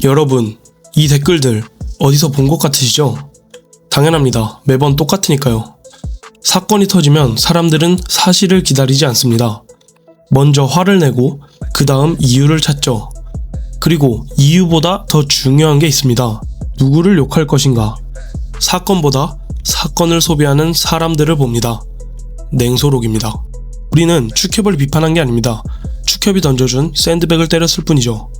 여러분, 이 댓글들 어디서 본 것 같으시죠? 당연합니다. 매번 똑같으니까요. 사건이 터지면 사람들은 사실을 기다리지 않습니다. 먼저 화를 내고 그 다음 이유를 찾죠. 그리고 이유보다 더 중요한 게 있습니다. 누구를 욕할 것인가? 사건보다 사건을 소비하는 사람들을 봅니다. 냉소록입니다. 우리는 축협을 비판한 게 아닙니다. 축협이 던져준 샌드백을 때렸을 뿐이죠.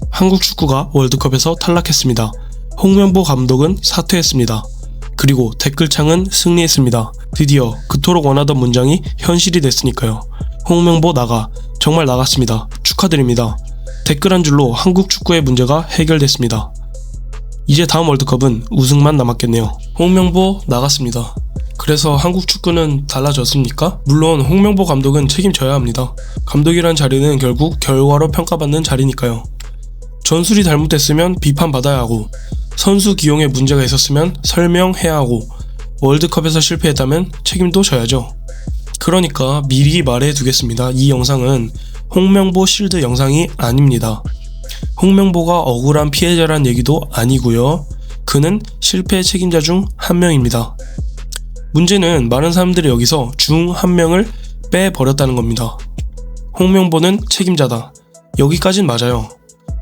한국 축구가 월드컵에서 탈락했습니다. 홍명보 감독은 사퇴했습니다. 그리고 댓글창은 승리했습니다. 드디어 그토록 원하던 문장이 현실이 됐으니까요. 홍명보 나가. 정말 나갔습니다. 축하드립니다. 댓글 한 줄로 한국 축구의 문제가 해결됐습니다. 이제 다음 월드컵은 우승만 남았겠네요. 홍명보 나갔습니다. 그래서 한국 축구는 달라졌습니까? 물론 홍명보 감독은 책임져야 합니다. 감독이란 자리는 결국 결과로 평가받는 자리니까요. 전술이 잘못됐으면 비판받아야 하고, 선수 기용에 문제가 있었으면 설명해야 하고, 월드컵에서 실패했다면 책임도 져야죠. 그러니까 미리 말해두겠습니다. 이 영상은 홍명보 실드 영상이 아닙니다. 홍명보가 억울한 피해자란 얘기도 아니고요. 그는 실패의 책임자 중 한 명입니다. 문제는 많은 사람들이 여기서 중 한 명을 빼버렸다는 겁니다. 홍명보는 책임자다. 여기까진 맞아요.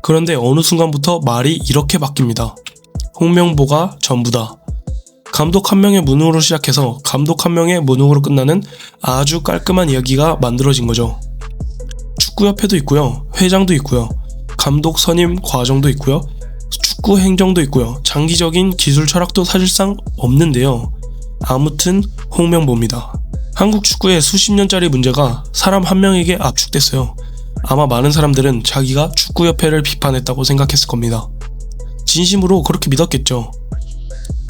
그런데 어느 순간부터 말이 이렇게 바뀝니다. 홍명보가 전부다. 감독 한 명의 무능으로 시작해서 감독 한 명의 무능으로 끝나는 아주 깔끔한 이야기가 만들어진 거죠. 축구협회도 있고요. 회장도 있고요. 감독 선임 과정도 있고요. 축구 행정도 있고요. 장기적인 기술 철학도 사실상 없는데요. 아무튼 홍명보입니다. 한국 축구의 수십 년짜리 문제가 사람 한 명에게 압축됐어요. 아마 많은 사람들은 자기가 축구협회를 비판했다고 생각했을 겁니다. 진심으로 그렇게 믿었겠죠.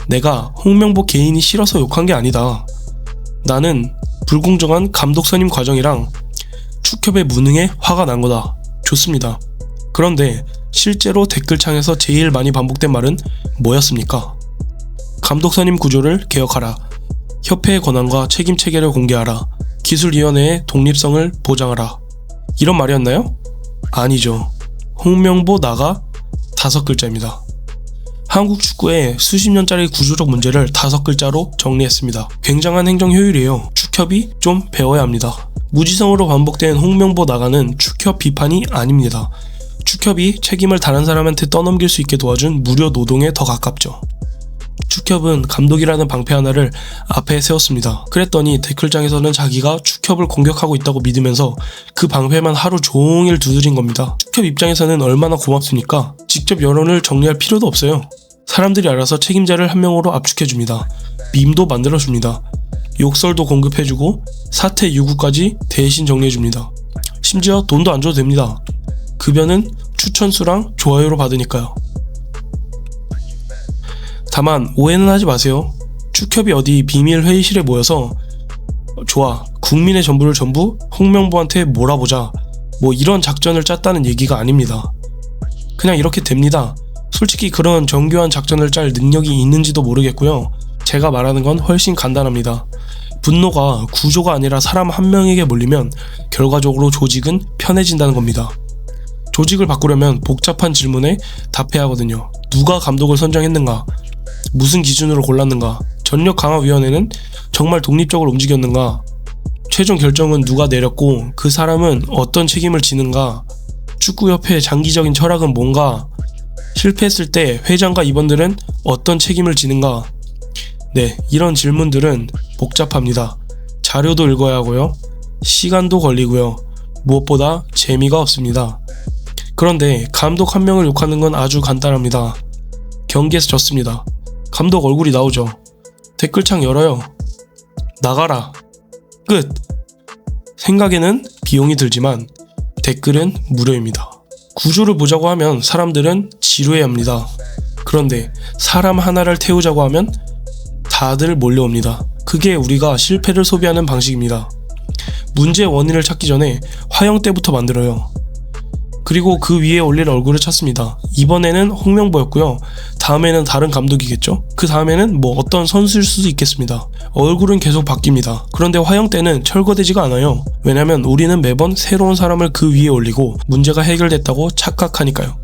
내가 홍명보 개인이 싫어서 욕한 게 아니다. 나는 불공정한 감독 선임 과정이랑 축협의 무능에 화가 난 거다. 좋습니다. 그런데 실제로 댓글창에서 제일 많이 반복된 말은 뭐였습니까? 감독 선임 구조를 개혁하라. 협회의 권한과 책임 체계를 공개하라. 기술위원회의 독립성을 보장하라. 이런 말이었나요? 아니죠. 홍명보 나가 5글자입니다. 한국 축구의 수십 년짜리 구조적 문제를 5글자로 정리했습니다. 굉장한 행정 효율이에요. 축협이 좀 배워야 합니다. 무지성으로 반복된 홍명보 나가는 축협 비판이 아닙니다. 축협이 책임을 다른 사람한테 떠넘길 수 있게 도와준 무료 노동에 더 가깝죠. 축협은 감독이라는 방패 하나를 앞에 세웠습니다. 그랬더니 댓글장에서는 자기가 축협을 공격하고 있다고 믿으면서 그 방패만 하루 종일 두드린 겁니다. 축협 입장에서는 얼마나 고맙습니까? 직접 여론을 정리할 필요도 없어요. 사람들이 알아서 책임자를 한 명으로 압축해줍니다. 밈도 만들어줍니다. 욕설도 공급해주고 사퇴 유구까지 대신 정리해줍니다. 심지어 돈도 안 줘도 됩니다. 급여는 추천수랑 좋아요로 받으니까요. 다만 오해는 하지 마세요. 축협이 어디 비밀 회의실에 모여서 좋아, 국민의 전부를 전부 홍명보한테 몰아보자, 뭐 이런 작전을 짰다는 얘기가 아닙니다. 그냥 이렇게 됩니다. 솔직히 그런 정교한 작전을 짤 능력이 있는지도 모르겠고요. 제가 말하는 건 훨씬 간단합니다. 분노가 구조가 아니라 사람 한 명에게 몰리면 결과적으로 조직은 편해진다는 겁니다. 조직을 바꾸려면 복잡한 질문에 답해야 하거든요. 누가 감독을 선정했는가? 무슨 기준으로 골랐는가? 전력 강화위원회는 정말 독립적으로 움직였는가? 최종 결정은 누가 내렸고 그 사람은 어떤 책임을 지는가? 축구협회의 장기적인 철학은 뭔가? 실패했을 때 회장과 임원들은 어떤 책임을 지는가? 네, 이런 질문들은 복잡합니다. 자료도 읽어야 하고요. 시간도 걸리고요. 무엇보다 재미가 없습니다. 그런데 감독 한 명을 욕하는 건 아주 간단합니다. 경기에서 졌습니다. 감독 얼굴이 나오죠. 댓글창 열어요. 나가라. 끝. 생각에는 비용이 들지만 댓글은 무료입니다. 구조를 보자고 하면 사람들은 지루해합니다. 그런데 사람 하나를 태우자고 하면 다들 몰려옵니다. 그게 우리가 실패를 소비하는 방식입니다. 문제의 원인을 찾기 전에 화형대부터 만들어요. 그리고 그 위에 올릴 얼굴을 찾습니다. 이번에는 홍명보였고요. 다음에는 다른 감독이겠죠? 그 다음에는 뭐 어떤 선수일 수도 있겠습니다. 얼굴은 계속 바뀝니다. 그런데 화형대는 철거되지가 않아요. 왜냐면 우리는 매번 새로운 사람을 그 위에 올리고 문제가 해결됐다고 착각하니까요.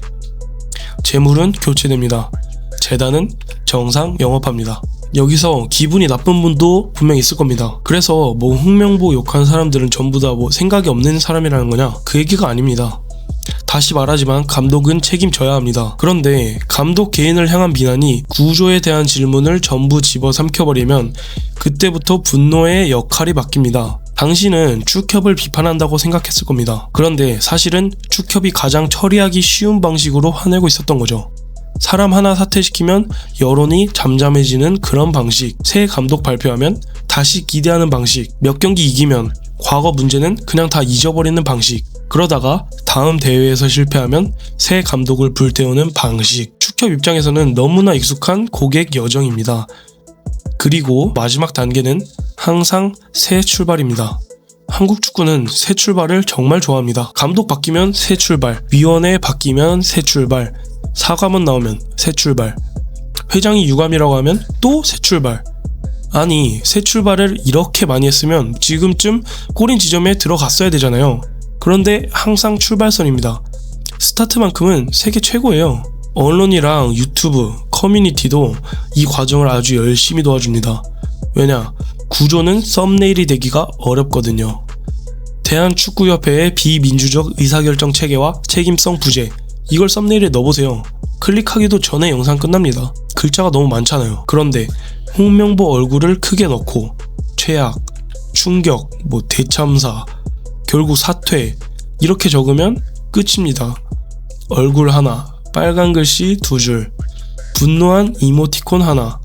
재물은 교체됩니다. 재단은 정상 영업합니다. 여기서 기분이 나쁜 분도 분명 있을 겁니다. 그래서 뭐 홍명보 욕한 사람들은 전부 다 뭐 생각이 없는 사람이라는 거냐? 그 얘기가 아닙니다. 다시 말하지만 감독은 책임져야 합니다. 그런데 감독 개인을 향한 비난이 구조에 대한 질문을 전부 집어삼켜버리면 그때부터 분노의 역할이 바뀝니다. 당신은 축협을 비판한다고 생각했을 겁니다. 그런데 사실은 축협이 가장 처리하기 쉬운 방식으로 화내고 있었던 거죠. 사람 하나 사퇴시키면 여론이 잠잠해지는 그런 방식, 새 감독 발표하면 다시 기대하는 방식, 몇 경기 이기면 과거 문제는 그냥 다 잊어버리는 방식, 그러다가 다음 대회에서 실패하면 새 감독을 불태우는 방식. 축협 입장에서는 너무나 익숙한 고객 여정입니다. 그리고 마지막 단계는 항상 새 출발입니다. 한국 축구는 새 출발을 정말 좋아합니다. 감독 바뀌면 새 출발, 위원회 바뀌면 새 출발, 사과문 나오면 새 출발, 회장이 유감이라고 하면 또 새 출발. 아니, 새 출발을 이렇게 많이 했으면 지금쯤 골인 지점에 들어갔어야 되잖아요. 그런데 항상 출발선입니다. 스타트만큼은 세계 최고예요. 언론이랑 유튜브, 커뮤니티도 이 과정을 아주 열심히 도와줍니다. 왜냐? 구조는 썸네일이 되기가 어렵거든요. 대한축구협회의 비민주적 의사결정 체계와 책임성 부재, 이걸 썸네일에 넣어보세요. 클릭하기도 전에 영상 끝납니다. 글자가 너무 많잖아요. 그런데 홍명보 얼굴을 크게 넣고 최악, 충격, 대참사, 결국 사퇴 이렇게 적으면 끝입니다. 얼굴 하나, 빨간 글씨 2줄, 분노한 이모티콘 하나,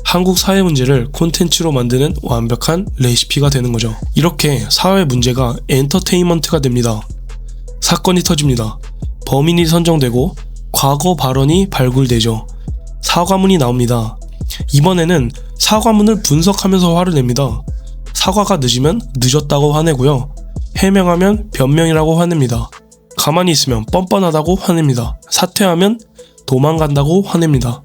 한국 사회 문제를 콘텐츠로 만드는 완벽한 레시피가 되는 거죠. 이렇게 사회 문제가 엔터테인먼트가 됩니다. 사건이 터집니다. 범인이 선정되고 과거 발언이 발굴되죠. 사과문이 나옵니다. 이번에는 사과문을 분석하면서 화를 냅니다. 사과가 늦으면 늦었다고 화내고요. 해명하면 변명이라고 화냅니다. 가만히 있으면 뻔뻔하다고 화냅니다. 사퇴하면 도망간다고 화냅니다.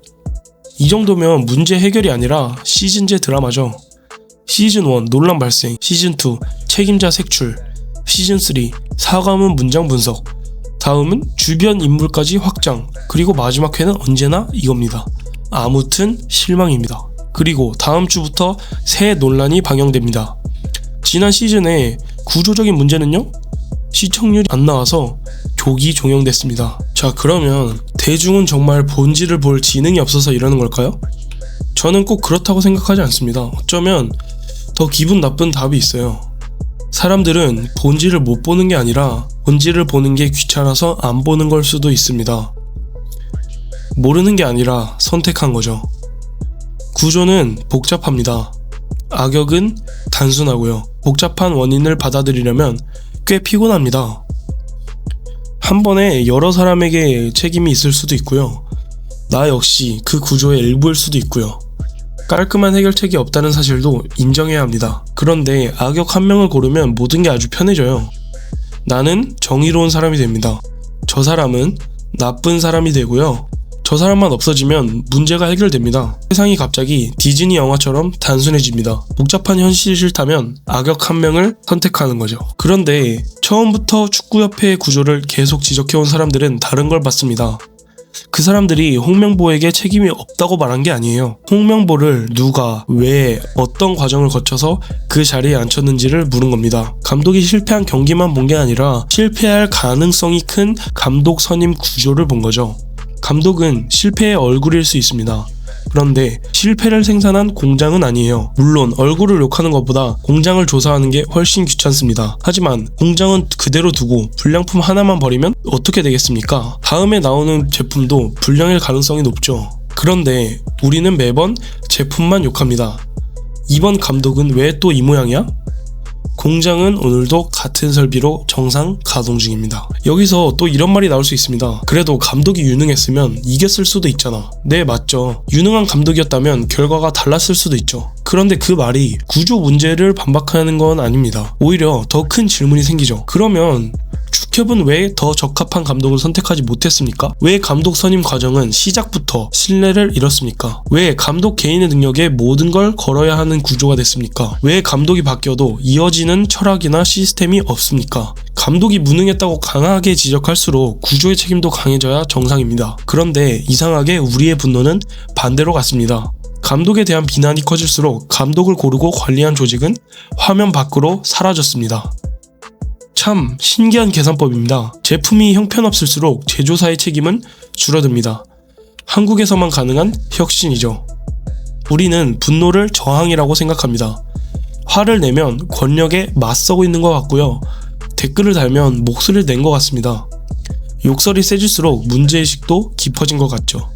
이 정도면 문제 해결이 아니라 시즌제 드라마죠. 시즌1 논란 발생, 시즌2 책임자 색출, 시즌3 사과문 문장 분석, 다음은 주변 인물까지 확장, 그리고 마지막 회는 언제나 이겁니다. 아무튼 실망입니다. 그리고 다음 주부터 새 논란이 방영됩니다. 지난 시즌에 구조적인 문제는요? 시청률이 안 나와서 조기 종영됐습니다. 자, 그러면 대중은 정말 본질을 볼 지능이 없어서 이러는 걸까요? 저는 꼭 그렇다고 생각하지 않습니다. 어쩌면 더 기분 나쁜 답이 있어요. 사람들은 본질을 못 보는 게 아니라 본질을 보는 게 귀찮아서 안 보는 걸 수도 있습니다. 모르는 게 아니라 선택한 거죠. 구조는 복잡합니다. 악역은 단순하고요. 복잡한 원인을 받아들이려면 꽤 피곤합니다. 한 번에 여러 사람에게 책임이 있을 수도 있고요. 나 역시 그 구조의 일부일 수도 있고요. 깔끔한 해결책이 없다는 사실도 인정해야 합니다. 그런데 악역 한 명을 고르면 모든 게 아주 편해져요. 나는 정의로운 사람이 됩니다. 저 사람은 나쁜 사람이 되고요. 저 사람만 없어지면 문제가 해결됩니다. 세상이 갑자기 디즈니 영화처럼 단순해집니다. 복잡한 현실이 싫다면 악역 한 명을 선택하는 거죠. 그런데 처음부터 축구협회의 구조를 계속 지적해온 사람들은 다른 걸 봤습니다. 그 사람들이 홍명보에게 책임이 없다고 말한 게 아니에요. 홍명보를 누가, 왜, 어떤 과정을 거쳐서 그 자리에 앉혔는지를 물은 겁니다. 감독이 실패한 경기만 본 게 아니라 실패할 가능성이 큰 감독 선임 구조를 본 거죠. 감독은 실패의 얼굴일 수 있습니다. 그런데 실패를 생산한 공장은 아니에요. 물론 얼굴을 욕하는 것보다 공장을 조사하는 게 훨씬 귀찮습니다. 하지만 공장은 그대로 두고 불량품 하나만 버리면 어떻게 되겠습니까? 다음에 나오는 제품도 불량일 가능성이 높죠. 그런데 우리는 매번 제품만 욕합니다. 이번 감독은 왜 또 이 모양이야? 공장은 오늘도 같은 설비로 정상 가동 중입니다. 여기서 또 이런 말이 나올 수 있습니다. 그래도 감독이 유능했으면 이겼을 수도 있잖아. 네, 맞죠. 유능한 감독이었다면 결과가 달랐을 수도 있죠. 그런데 그 말이 구조 문제를 반박하는 건 아닙니다. 오히려 더 큰 질문이 생기죠. 그러면 축협은 왜 더 적합한 감독을 선택하지 못했습니까? 왜 감독 선임 과정은 시작부터 신뢰를 잃었습니까? 왜 감독 개인의 능력에 모든 걸 걸어야 하는 구조가 됐습니까? 왜 감독이 바뀌어도 이어지는 철학이나 시스템이 없습니까? 감독이 무능했다고 강하게 지적할수록 구조의 책임도 강해져야 정상입니다. 그런데 이상하게 우리의 분노는 반대로 갔습니다. 감독에 대한 비난이 커질수록 감독을 고르고 관리한 조직은 화면 밖으로 사라졌습니다. 참 신기한 계산법입니다. 제품이 형편없을수록 제조사의 책임은 줄어듭니다. 한국에서만 가능한 혁신이죠. 우리는 분노를 저항이라고 생각합니다. 화를 내면 권력에 맞서고 있는 것 같고요. 댓글을 달면 목소리를 낸 것 같습니다. 욕설이 세질수록 문제의식도 깊어진 것 같죠.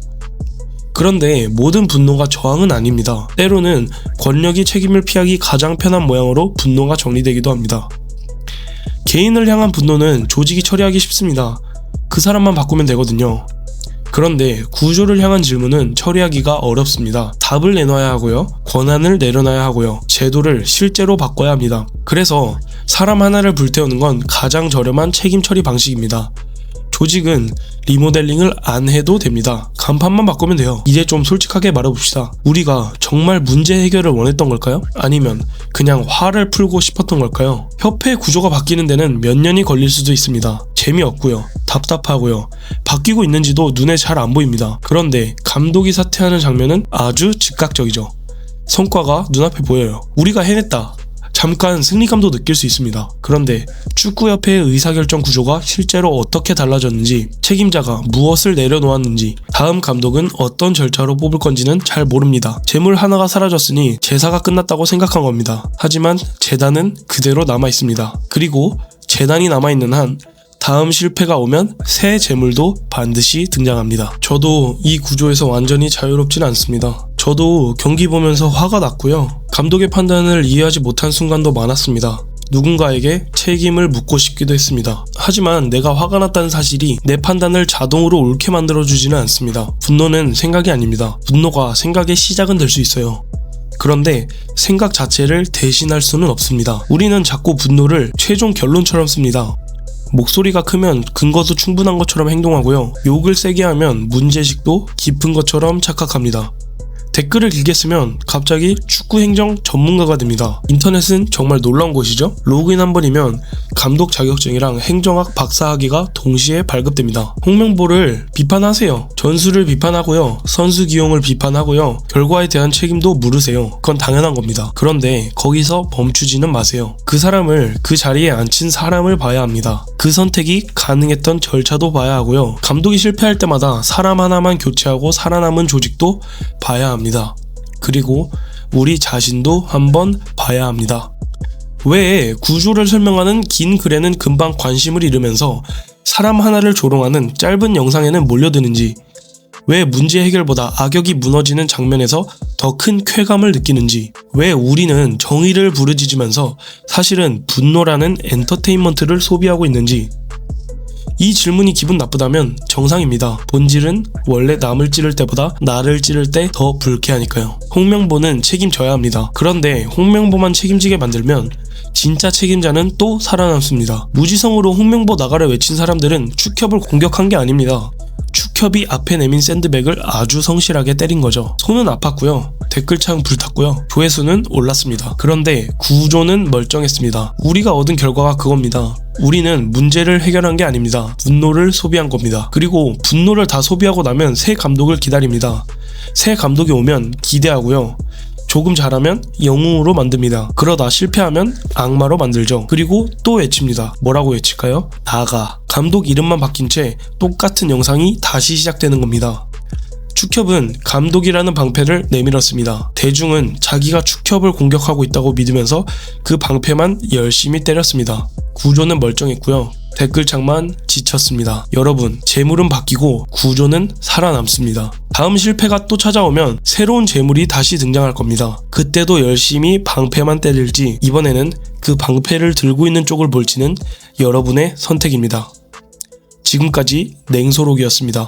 그런데 모든 분노가 저항은 아닙니다. 때로는 권력이 책임을 피하기 가장 편한 모양으로 분노가 정리되기도 합니다. 개인을 향한 분노는 조직이 처리하기 쉽습니다. 그 사람만 바꾸면 되거든요. 그런데 구조를 향한 질문은 처리하기가 어렵습니다. 답을 내놔야 하고요. 권한을 내려놔야 하고요. 제도를 실제로 바꿔야 합니다. 그래서 사람 하나를 불태우는 건 가장 저렴한 책임 처리 방식입니다. 조직은 리모델링을 안 해도 됩니다. 간판만 바꾸면 돼요. 이제 좀 솔직하게 말해봅시다. 우리가 정말 문제 해결을 원했던 걸까요? 아니면 그냥 화를 풀고 싶었던 걸까요? 협회 구조가 바뀌는 데는 몇 년이 걸릴 수도 있습니다. 재미없고요. 답답하고요. 바뀌고 있는지도 눈에 잘 안 보입니다. 그런데 감독이 사퇴하는 장면은 아주 즉각적이죠. 성과가 눈앞에 보여요. 우리가 해냈다. 잠깐 승리감도 느낄 수 있습니다. 그런데 축구협회의 의사결정 구조가 실제로 어떻게 달라졌는지, 책임자가 무엇을 내려놓았는지, 다음 감독은 어떤 절차로 뽑을 건지는 잘 모릅니다. 재물 하나가 사라졌으니 제사가 끝났다고 생각한 겁니다. 하지만 재단은 그대로 남아있습니다. 그리고 재단이 남아있는 한 다음 실패가 오면 새 재물도 반드시 등장합니다. 저도 이 구조에서 완전히 자유롭진 않습니다. 저도 경기 보면서 화가 났고요. 감독의 판단을 이해하지 못한 순간도 많았습니다. 누군가에게 책임을 묻고 싶기도 했습니다. 하지만 내가 화가 났다는 사실이 내 판단을 자동으로 옳게 만들어주지는 않습니다. 분노는 생각이 아닙니다. 분노가 생각의 시작은 될 수 있어요. 그런데 생각 자체를 대신할 수는 없습니다. 우리는 자꾸 분노를 최종 결론처럼 씁니다. 목소리가 크면 근거도 충분한 것처럼 행동하고요. 욕을 세게 하면 문제의식도 깊은 것처럼 착각합니다. 댓글을 길게 쓰면 갑자기 축구 행정 전문가가 됩니다. 인터넷은 정말 놀라운 곳이죠. 로그인 한 번이면 감독 자격증이랑 행정학 박사학위가 동시에 발급됩니다. 홍명보를 비판하세요. 전술을 비판하고요. 선수 기용을 비판하고요. 결과에 대한 책임도 물으세요. 그건 당연한 겁니다. 그런데 거기서 멈추지는 마세요. 그 사람을, 그 자리에 앉힌 사람을 봐야 합니다. 그 선택이 가능했던 절차도 봐야 하고요. 감독이 실패할 때마다 사람 하나만 교체하고 살아남은 조직도 봐야 합니다. 그리고 우리 자신도 한번 봐야 합니다. 왜 구조를 설명하는 긴 글에는 금방 관심을 잃으면서 사람 하나를 조롱하는 짧은 영상에는 몰려드는지, 왜 문제 해결보다 악역이 무너지는 장면에서 더 큰 쾌감을 느끼는지, 왜 우리는 정의를 부르짖으면서 사실은 분노라는 엔터테인먼트를 소비하고 있는지, 이 질문이 기분 나쁘다면 정상입니다. 본질은 원래 남을 찌를 때보다 나를 찌를 때 더 불쾌하니까요. 홍명보는 책임져야 합니다. 그런데 홍명보만 책임지게 만들면 진짜 책임자는 또 살아남습니다. 무지성으로 홍명보 나가를 외친 사람들은 축협을 공격한 게 아닙니다. 축협이 앞에 내민 샌드백을 아주 성실하게 때린 거죠. 손은 아팠고요. 댓글창 불탔고요. 조회수는 올랐습니다. 그런데 구조는 멀쩡했습니다. 우리가 얻은 결과가 그겁니다. 우리는 문제를 해결한 게 아닙니다. 분노를 소비한 겁니다. 그리고 분노를 다 소비하고 나면 새 감독을 기다립니다. 새 감독이 오면 기대하고요. 조금 잘하면 영웅으로 만듭니다. 그러다 실패하면 악마로 만들죠. 그리고 또 외칩니다. 뭐라고 외칠까요? 나가. 감독 이름만 바뀐 채 똑같은 영상이 다시 시작되는 겁니다. 축협은 감독이라는 방패를 내밀었습니다. 대중은 자기가 축협을 공격하고 있다고 믿으면서 그 방패만 열심히 때렸습니다. 구조는 멀쩡했고요. 댓글창만 지쳤습니다. 여러분, 재물은 바뀌고 구조는 살아남습니다. 다음 실패가 또 찾아오면 새로운 재물이 다시 등장할 겁니다. 그때도 열심히 방패만 때릴지, 이번에는 그 방패를 들고 있는 쪽을 볼지는 여러분의 선택입니다. 지금까지 냉소록이었습니다.